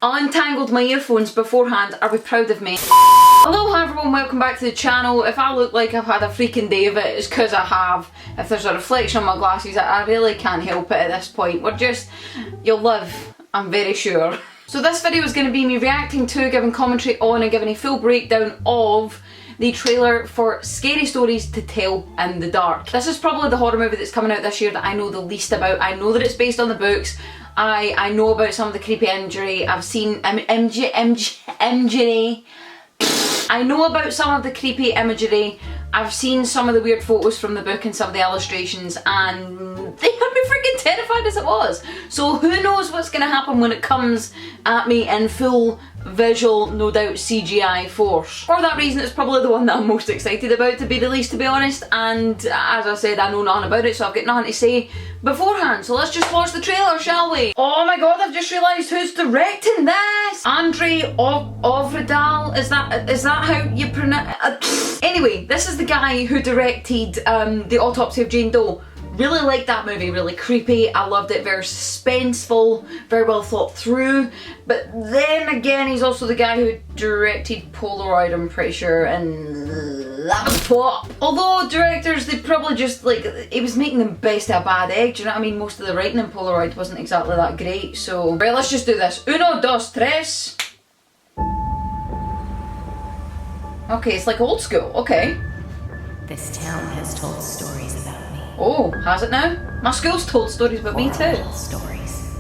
untangled my earphones beforehand. Are we proud of me? Hello, hi everyone, welcome back to the channel. If I look like I've had a freaking day of it, it's because I have. If there's a reflection on my glasses, I really can't help it at this point. You'll live, I'm very sure. So this video is going to be me reacting to, giving commentary on and giving a full breakdown of the trailer for Scary Stories to Tell in the Dark. This is probably the horror movie that's coming out this year that I know the least about. I know that it's based on the books. I know about some of the creepy imagery. I've seen imagery. I know about some of the creepy imagery. I've seen some of the weird photos from the book and some of the illustrations, and they had me freaking terrified as it was. So who knows what's going to happen when it comes at me in full visual, no doubt CGI force. For that reason, it's probably the one that I'm most excited about to be released, to be honest, and as I said, I know nothing about it, so I've got nothing to say beforehand. So let's just watch the trailer, shall we? Oh my god, I've just realised who's directing this! Andre Ovredal, is that how you pronounce Anyway, this is the guy who directed The Autopsy of Jane Doe. Really liked that movie, really creepy. I loved it, very suspenseful, very well thought through. But then again, he's also the guy who directed Polaroid, I'm pretty sure, and that was pop. Although directors, they probably just he was making the best of a bad egg, do you know what I mean? Most of the writing in Polaroid wasn't exactly that great, so. Right, let's just do this. Uno, dos, tres. Okay, it's like old school, okay. This town has told stories about me. Oh, has it now? My school's told stories about me too. Stories.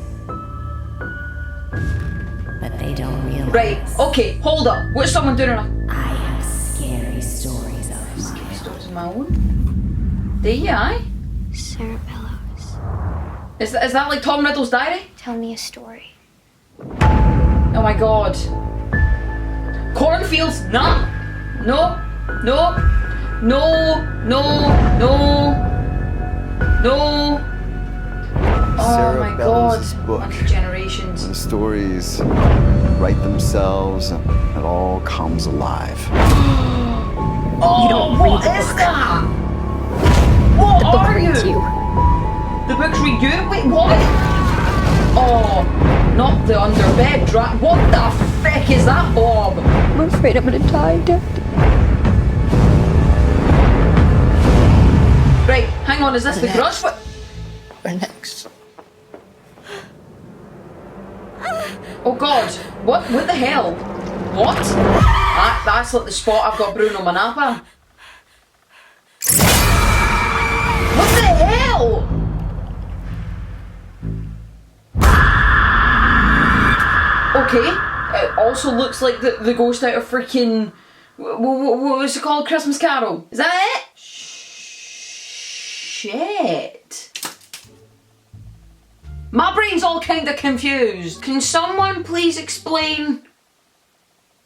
But they don't realize. Right, okay, hold up. What's someone doing now? I have scary stories of Scary stories of my own? Do you, aye? Sarah Bellows. Is that like Tom Riddle's diary? Tell me a story. Oh my god. Cornfields? Nah. No. No. No. No. No. No. Oh Sarah my Bellows' god. book. After generations. The stories write themselves and it all comes alive. Oh, You don't what read the is book. that? What The book are reads you? you. The books read you? Wait, what? Oh, not the underbed drag. What the feck is that, Bob? I'm afraid I'm gonna die, Dad. Right, hang on, is this the Grudge? What? We're next. Oh god, what the hell? What? That's like the spot I've got Bruno Manapa. What the hell? Okay, it also looks like the ghost out of freaking, what was it called, Christmas Carol? Is that it? Shit. My brain's all kind of confused. Can someone please explain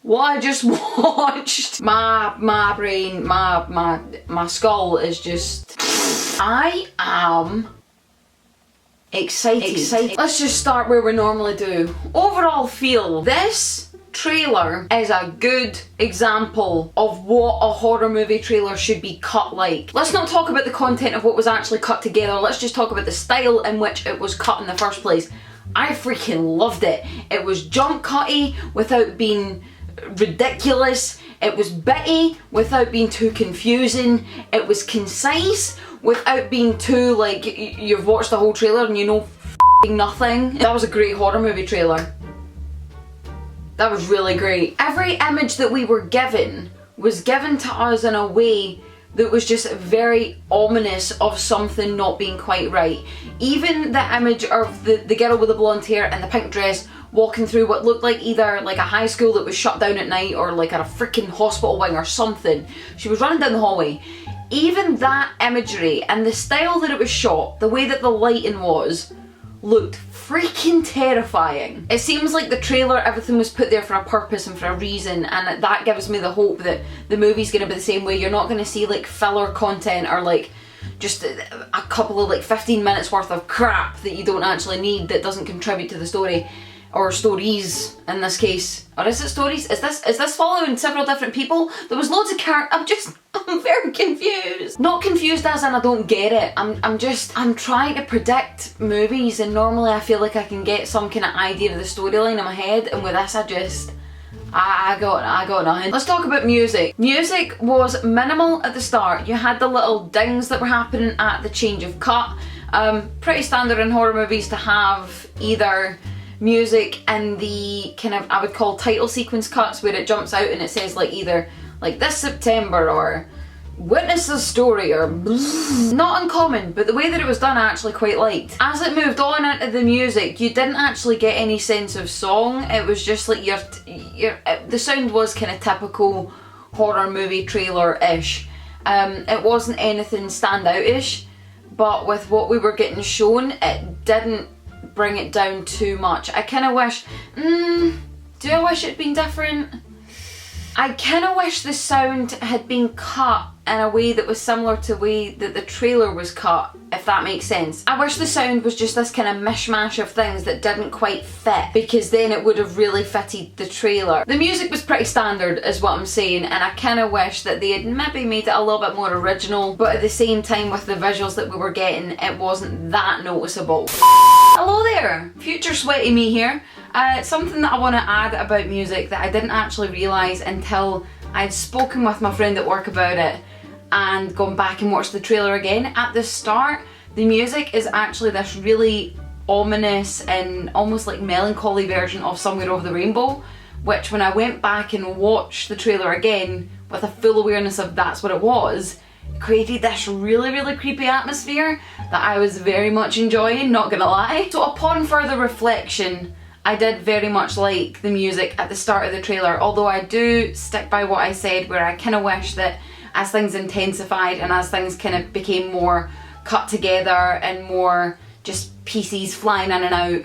what I just watched? My brain, my skull is just. I am excited. Let's just start where we normally do. Overall feel. This trailer is a good example of what a horror movie trailer should be cut like. Let's not talk about the content of what was actually cut together, let's just talk about the style in which it was cut in the first place. I freaking loved it. It was jump cutty without being ridiculous. It was bitty without being too confusing. It was concise without being too like you've watched the whole trailer and you know f***ing nothing. That was a great horror movie trailer. That was really great. Every image that we were given was given to us in a way that was just very ominous of something not being quite right. Even the image of the girl with the blonde hair and the pink dress walking through what looked like either like a high school that was shut down at night or like a freaking hospital wing or something. She was running down the hallway. Even that imagery and the style that it was shot, the way that the lighting was, looked freaking terrifying. It seems like the trailer, everything was put there for a purpose and for a reason, and that gives me the hope that the movie's gonna be the same way. You're not gonna see like filler content or like just a couple of like 15 minutes worth of crap that you don't actually need, that doesn't contribute to the story. Or stories in this case. Or is it stories? Is this following several different people? There was loads of I'm I'm very confused. Not confused as in I don't get it. I'm trying to predict movies, and normally I feel like I can get some kind of idea of the storyline in my head, and with this I got nothing. Let's talk about music. Music was minimal at the start. You had the little dings that were happening at the change of cut. Pretty standard in horror movies to have either music in the kind of, I would call title sequence cuts, where it jumps out and it says like either like this September or witness the story or not uncommon, but the way that it was done I actually quite liked. As it moved on into the music, you didn't actually get any sense of song. It was just like the sound was kind of typical horror movie trailer-ish. It wasn't anything standout-ish, but with what we were getting shown, it didn't bring it down too much. I kind of wish, do I wish it'd been different? I kind of wish the sound had been cut in a way that was similar to the way that the trailer was cut, if that makes sense. I wish the sound was just this kind of mishmash of things that didn't quite fit, because then it would have really fitted the trailer. The music was pretty standard is what I'm saying, and I kind of wish that they had maybe made it a little bit more original, but at the same time with the visuals that we were getting, it wasn't that noticeable. Hello there, future sweaty me here. Something that I want to add about music that I didn't actually realise until I'd spoken with my friend at work about it and gone back and watched the trailer again. At the start, the music is actually this really ominous and almost like melancholy version of Somewhere Over the Rainbow, which when I went back and watched the trailer again with a full awareness of that's what it was, created this really creepy atmosphere that I was very much enjoying, not gonna lie. So upon further reflection, I did very much like the music at the start of the trailer, although I do stick by what I said, where I kind of wish that as things intensified and as things kind of became more cut together and more just pieces flying in and out,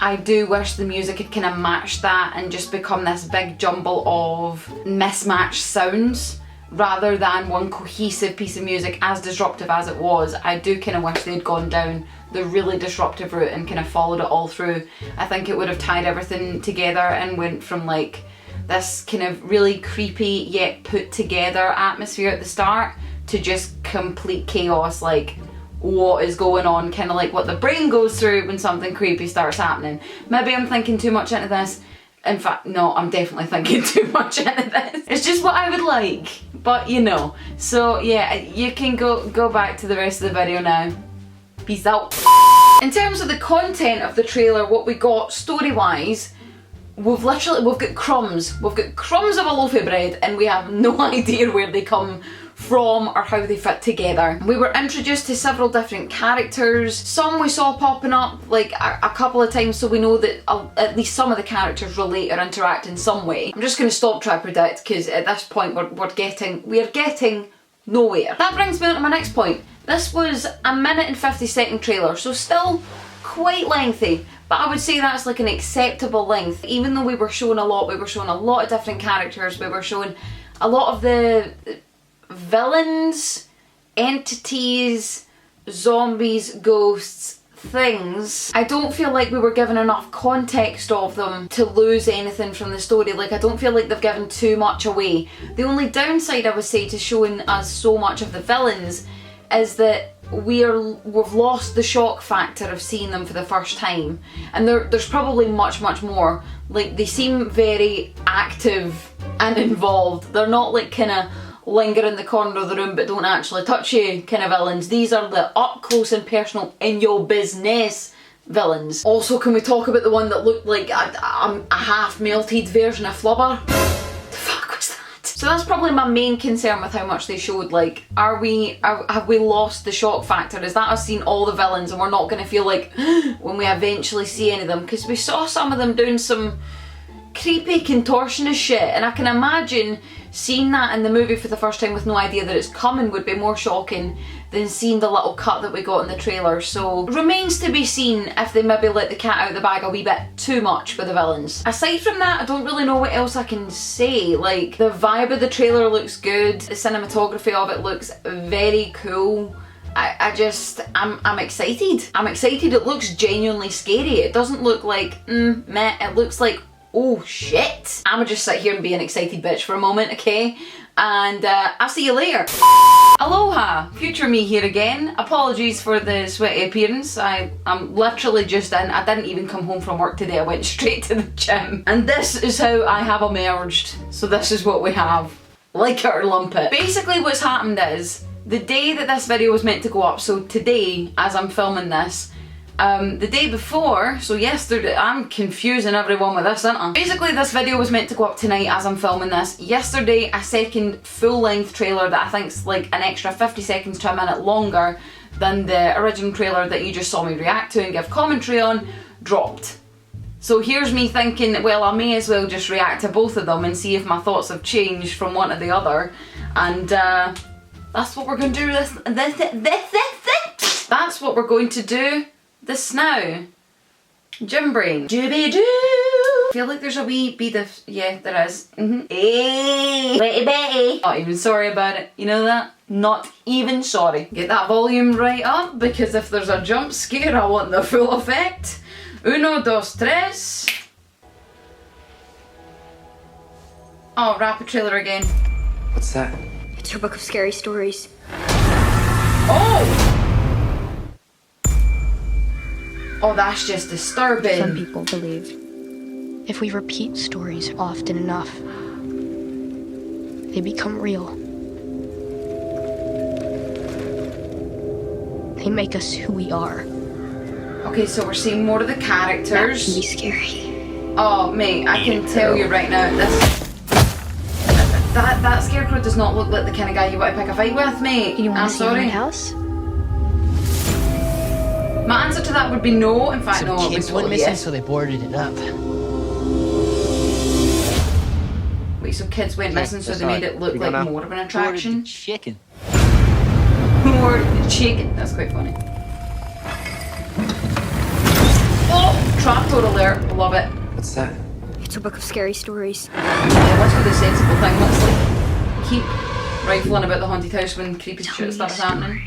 I do wish the music had kind of matched that and just become this big jumble of mismatched sounds rather than one cohesive piece of music as disruptive as it was. I do kind of wish they'd gone down the really disruptive route and kind of followed it all through. I think it would have tied everything together and went from like this kind of really creepy yet put together atmosphere at the start to just complete chaos, like what is going on, kind of like what the brain goes through when something creepy starts happening. Maybe I'm thinking too much into this. In fact, no, I'm definitely thinking too much into this. It's just what I would like, but you know. So yeah, you can go back to the rest of the video now. Peace out. In terms of the content of the trailer, what we got story-wise, we've got crumbs. We've got crumbs of a loaf of bread and we have no idea where they come from or how they fit together. We were introduced to several different characters. Some we saw popping up like a couple of times, so we know that at least some of the characters relate or interact in some way. I'm just going to stop trying to predict, because at this point we're getting nowhere. That brings me on to my next point. This was a 1:50 and 50 trailer, so still quite lengthy, but I would say that's like an acceptable length. Even though we were shown a lot of different characters, we were shown a lot of the villains, entities, zombies, ghosts, things. I don't feel like we were given enough context of them to lose anything from the story. Like, I don't feel like they've given too much away. The only downside I would say to showing us so much of the villains is that we've lost the shock factor of seeing them for the first time, and there's probably much more. Like, they seem very active and involved. They're not like kind of linger in the corner of the room but don't actually touch you kind of villains. These are the up close and personal, in your business villains. Also, can we talk about the one that looked like a half melted version of Flubber? The fuck was that? So that's probably my main concern with how much they showed. Like, have we lost the shock factor? Is that us seeing all the villains and we're not going to feel like when we eventually see any of them? Because we saw some of them doing some creepy contortionist shit, and I can imagine seeing that in the movie for the first time with no idea that it's coming would be more shocking than seeing the little cut that we got in the trailer. So remains to be seen if they maybe let the cat out of the bag a wee bit too much with the villains. Aside from that, I don't really know what else I can say. Like, the vibe of the trailer looks good, the cinematography of it looks very cool. I'm excited. I'm excited. It looks genuinely scary. It doesn't look like meh, it looks like Oh shit. I'ma just sit here and be an excited bitch for a moment, okay? And I'll see you later. Aloha, future me here again. Apologies for the sweaty appearance. I'm literally just in. I didn't even come home from work today. I went straight to the gym. And this is how I have emerged. So this is what we have. Like it or lump it. Basically what's happened is, the day that this video was meant to go up, so today as I'm filming this, the day before, so yesterday, I'm confusing everyone with this, aren't I? Basically this video was meant to go up tonight as I'm filming this. Yesterday, a second full-length trailer that I think's like an extra 50 seconds to a minute longer than the original trailer that you just saw me react to and give commentary on, dropped. So here's me thinking, well, I may as well just react to both of them and see if my thoughts have changed from one to the other. And that's what we're going to do that's what we're going to do this now. Gym brain. Jooby doo! I feel like there's a wee bit of, yeah, there is. Hey, Betty Betty. Not even sorry about it, you know that? Not even sorry. Get that volume right up, because if there's a jump scare, I want the full effect. Uno, dos, tres. Oh, rapid trailer again. What's that? It's her book of scary stories. Oh! Oh, that's just disturbing. Some people believe if we repeat stories often enough, they become real. They make us who we are. Okay, so we're seeing more of the characters. That can be scary. Oh, mate, I can tell you right now, that scarecrow does not look like the kind of guy you want to pick a fight with, mate. You want I'm to see sorry. my house? My answer to that would be no. In fact, Some no, it would be kids went totally missing, yes. so they boarded it up. Wait, so kids went missing, so they made it look like more of an attraction? Chicken. More chicken. That's quite funny. Oh! Trapdoor alert. Love it. What's that? It's her book of scary stories. Yeah, let's do the sensible thing. Let's like keep rifling about the haunted house when creepy shit starts happening.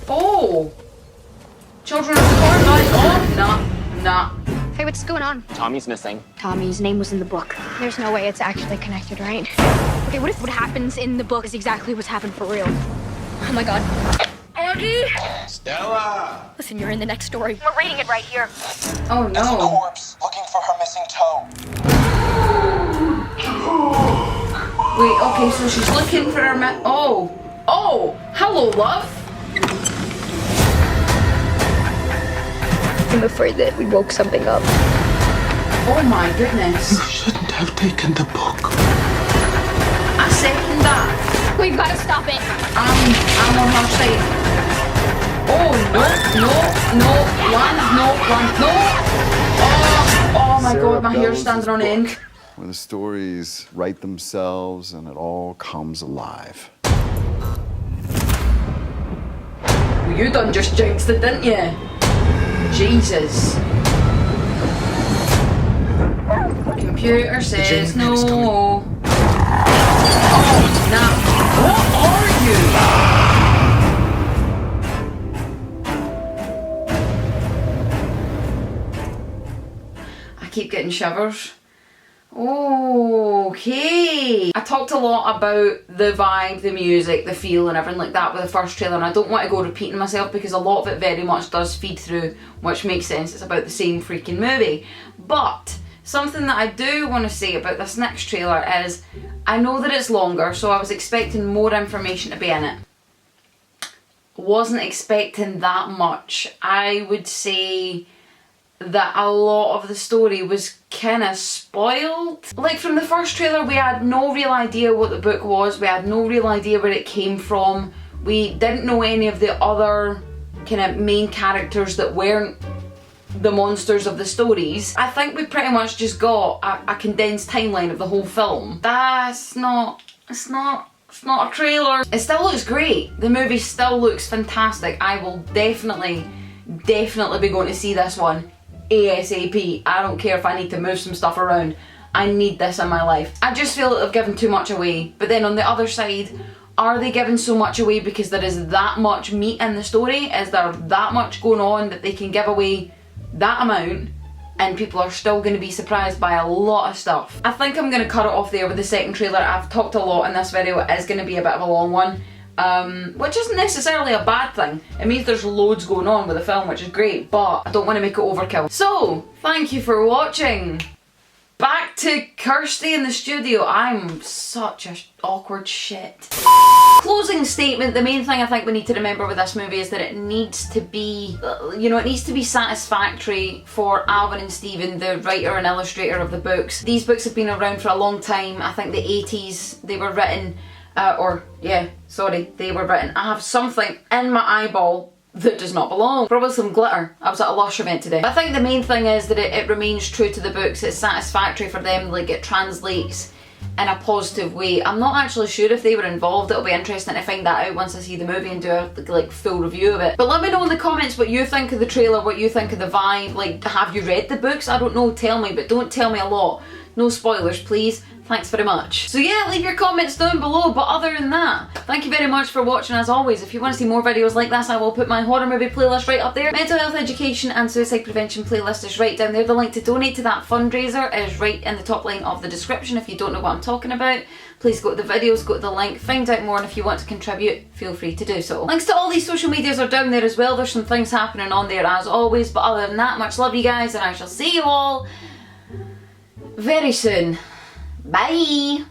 Oh! Children of the corn. Oh, nah. Hey, what's going on? Tommy's missing. Tommy's name was in the book. There's no way it's actually connected, right? Okay, what if what happens in the book is exactly what's happened for real? Oh my god. Andy! Stella! Listen, you're in the next story. We're reading it right here. Oh There's a no. corpse looking for her missing toe. Wait, okay, so she's looking for her oh! Oh! Hello, love! I'm afraid that we woke something up. Oh my goodness. You shouldn't have taken the book. I second that. We've got to stop it. I'm on her side. Oh no. Oh my god, my hair standing on end. Where the stories write themselves and it all comes alive. Well, you done just jinxed it, didn't you? Jesus. Computer says no. Oh, nah. What are you? I keep getting shivers. Okay. I talked a lot about the vibe, the music, the feel and everything like that with the first trailer, and I don't want to go repeating myself because a lot of it very much does feed through, which makes sense. It's about the same freaking movie. But something that I do want to say about this next trailer is I know that it's longer, so I was expecting more information to be in it. Wasn't expecting that much. I would say that a lot of the story was kind of spoiled. Like from the first trailer we had no real idea what the book was, we had no real idea where it came from, we didn't know any of the other kind of main characters that weren't the monsters of the stories. I think we pretty much just got a condensed timeline of the whole film. It's not a trailer. It still looks great. The movie still looks fantastic. I will definitely be going to see this one ASAP. I don't care if I need to move some stuff around. I need this in my life. I just feel that they've given too much away. But then on the other side, Are they giving so much away because there is that much meat in the story? Is there that much going on that they can give away that amount and people are still going to be surprised by a lot of stuff? I think I'm going to cut it off there with the second trailer. I've talked a lot in this video. It is going to be a bit of a long one, which isn't necessarily a bad thing. It means there's loads going on with the film, which is great, but I don't want to make it overkill. So, thank you for watching. Back to Kirstie in the studio. I'm such a awkward shit. Closing statement, the main thing I think we need to remember with this movie is that it needs to be, you know, it needs to be satisfactory for Alvin and Stephen, the writer and illustrator of the books. These books have been around for a long time. I think the 80s they were written, they were written. I have something in my eyeball that does not belong. Probably some glitter. I was at a Lush event today. I think the main thing is that it remains true to the books. It's satisfactory for them, like it translates in a positive way. I'm not actually sure if they were involved. It'll be interesting to find that out once I see the movie and do a like full review of it. But let me know in the comments what you think of the trailer, what you think of the vibe. Like, have you read the books? I don't know, tell me, but don't tell me a lot. No spoilers, please. Thanks very much. So yeah, leave your comments down below, but other than that, thank you very much for watching as always. If you want to see more videos like this, I will put my horror movie playlist right up there. Mental health education and suicide prevention playlist is right down there. The link to donate to that fundraiser is right in the top line of the description. If you don't know what I'm talking about, please go to the videos, go to the link, find out more, and if you want to contribute, feel free to do so. Links to all these social medias are down there as well. There's some things happening on there as always, but other than that, much love you guys, and I shall see you all very soon. Bye!